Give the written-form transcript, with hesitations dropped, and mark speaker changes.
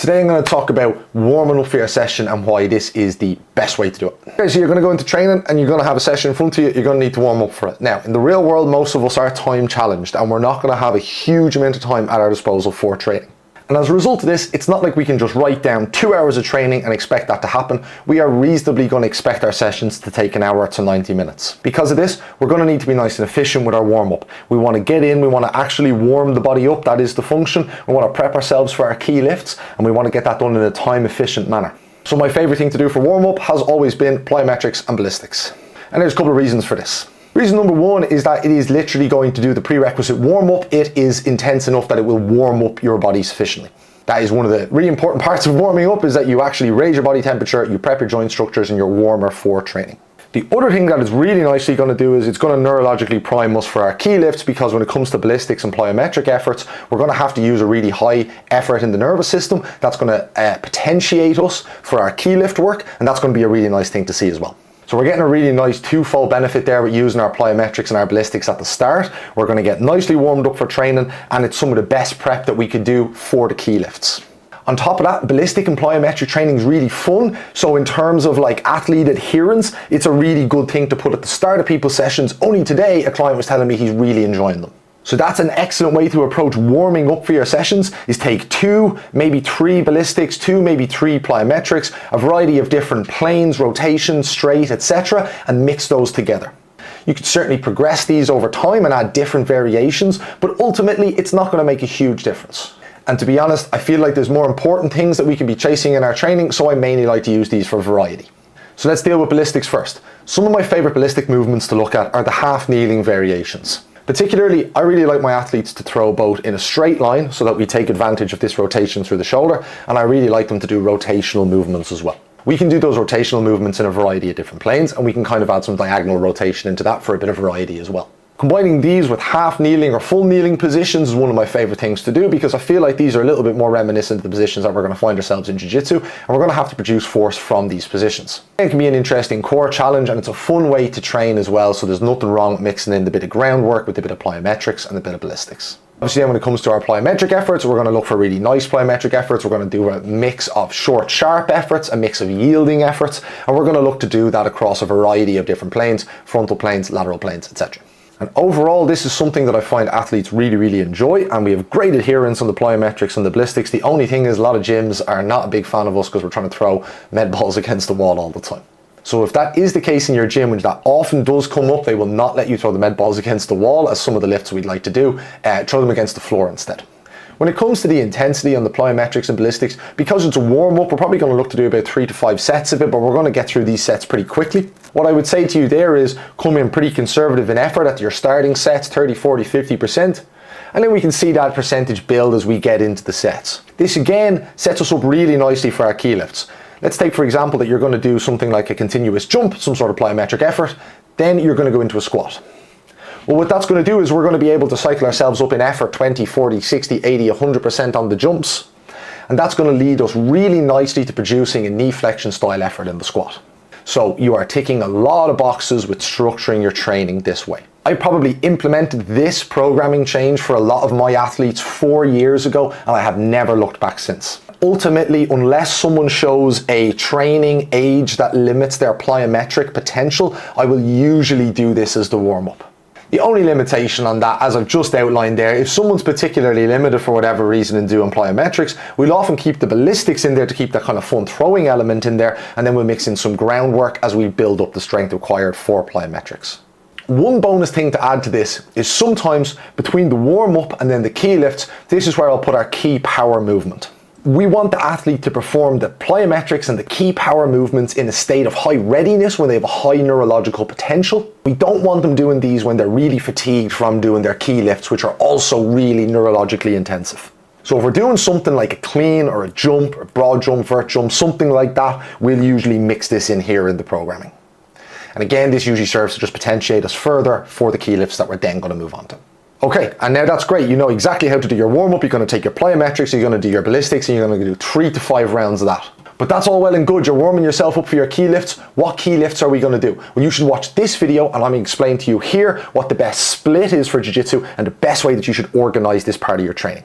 Speaker 1: Today I'm going to talk about warming up for your session and why this is the best way to do it. Okay, so you're going to go into training and you're going to have a session in front of you, you're going to need to warm up for it. Now, in the real world, most of us are time challenged and we're not going to have a huge amount of time at our disposal for training. And as a result of this, it's not like we can just write down 2 hours of training and expect that to happen. We are reasonably going to expect our sessions to take an hour to 90 minutes. Because of this, we're going to need to be nice and efficient with our warm-up. We want to get in, we want to actually warm the body up, that is the function. We want to prep ourselves for our key lifts, and we want to get that done in a time-efficient manner. So my favorite thing to do for warm-up has always been plyometrics and ballistics. And there's a couple of reasons for this. Reason number one is that it is literally going to do the prerequisite warm-up. It is intense enough that it will warm up your body sufficiently. That is one of the really important parts of warming up, is that you actually raise your body temperature, you prep your joint structures, and you're warmer for training. The other thing that it's really nicely going to do is it's going to neurologically prime us for our key lifts, because when it comes to ballistics and plyometric efforts, we're going to have to use a really high effort in the nervous system. That's going to potentiate us for our key lift work, and that's going to be a really nice thing to see as well. So we're getting a really nice twofold benefit there with using our plyometrics and our ballistics at the start. We're going to get nicely warmed up for training, and it's some of the best prep that we could do for the key lifts. On top of that, ballistic and plyometric training is really fun. So in terms of like athlete adherence, it's a really good thing to put at the start of people's sessions. Only today, a client was telling me he's really enjoying them. So that's an excellent way to approach warming up for your sessions, is take 2, maybe 3 ballistics, 2, maybe 3 plyometrics, a variety of different planes, rotation, straight, etc., and mix those together. You could certainly progress these over time and add different variations, but ultimately it's not going to make a huge difference. And to be honest, I feel like there's more important things that we can be chasing in our training, so I mainly like to use these for variety. So let's deal with ballistics first. Some of my favorite ballistic movements to look at are the half kneeling variations. Particularly, I really like my athletes to throw both in a straight line so that we take advantage of this rotation through the shoulder, and I really like them to do rotational movements as well. We can do those rotational movements in a variety of different planes, and we can kind of add some diagonal rotation into that for a bit of variety as well. Combining these with half kneeling or full kneeling positions is one of my favorite things to do, because I feel like these are a little bit more reminiscent of the positions that we're going to find ourselves in Jiu Jitsu, and we're going to have to produce force from these positions. It can be an interesting core challenge, and it's a fun way to train as well, so there's nothing wrong with mixing in the bit of groundwork with a bit of plyometrics and a bit of ballistics. Obviously, then when it comes to our plyometric efforts, we're going to look for really nice plyometric efforts. We're going to do a mix of short, sharp efforts, a mix of yielding efforts, and we're going to look to do that across a variety of different planes, frontal planes, lateral planes, etc. And overall, this is something that I find athletes really enjoy, and we have great adherence on the plyometrics and the ballistics. The only thing is, a lot of gyms are not a big fan of us because we're trying to throw med balls against the wall all the time. So if that is the case in your gym, which that often does come up, they will not let you throw the med balls against the wall, as some of the lifts we'd like to do. Throw them against the floor instead. When it comes to the intensity on the plyometrics and ballistics, because it's a warm-up, we're probably going to look to do about 3 to 5 sets of it, but we're going to get through these sets pretty quickly. What I would say to you there is come in pretty conservative in effort at your starting sets, 30, 40, 50%, and then we can see that percentage build as we get into the sets. This again sets us up really nicely for our key lifts. Let's take, for example, that you're going to do something like a continuous jump, some sort of plyometric effort, then you're going to go into a squat. Well, what that's going to do is we're going to be able to cycle ourselves up in effort 20, 40, 60, 80, 100% on the jumps. And that's going to lead us really nicely to producing a knee flexion style effort in the squat. So you are ticking a lot of boxes with structuring your training this way. I probably implemented this programming change for a lot of my athletes 4 years ago, and I have never looked back since. Ultimately, unless someone shows a training age that limits their plyometric potential, I will usually do this as the warm-up. The only limitation on that, as I've just outlined there, if someone's particularly limited for whatever reason in doing plyometrics, we'll often keep the ballistics in there to keep that kind of fun throwing element in there, and then we'll mix in some groundwork as we build up the strength required for plyometrics. One bonus thing to add to this is sometimes between the warm-up and then the key lifts, this is where I'll put our key power movement. We want the athlete to perform the plyometrics and the key power movements in a state of high readiness when they have a high neurological potential. We don't want them doing these when they're really fatigued from doing their key lifts, which are also really neurologically intensive. So if we're doing something like a clean or a jump, or broad jump, vert jump, something like that, we'll usually mix this in here in the programming. And again, this usually serves to just potentiate us further for the key lifts that we're then going to move on to. Okay, and now that's great. You know exactly how to do your warm-up. You're going to take your plyometrics, you're going to do your ballistics, and you're going to do 3 to 5 rounds of that. But that's all well and good. You're warming yourself up for your key lifts. What key lifts are we going to do? Well, you should watch this video, and I'm going to explain to you here what the best split is for Jiu Jitsu and the best way that you should organize this part of your training.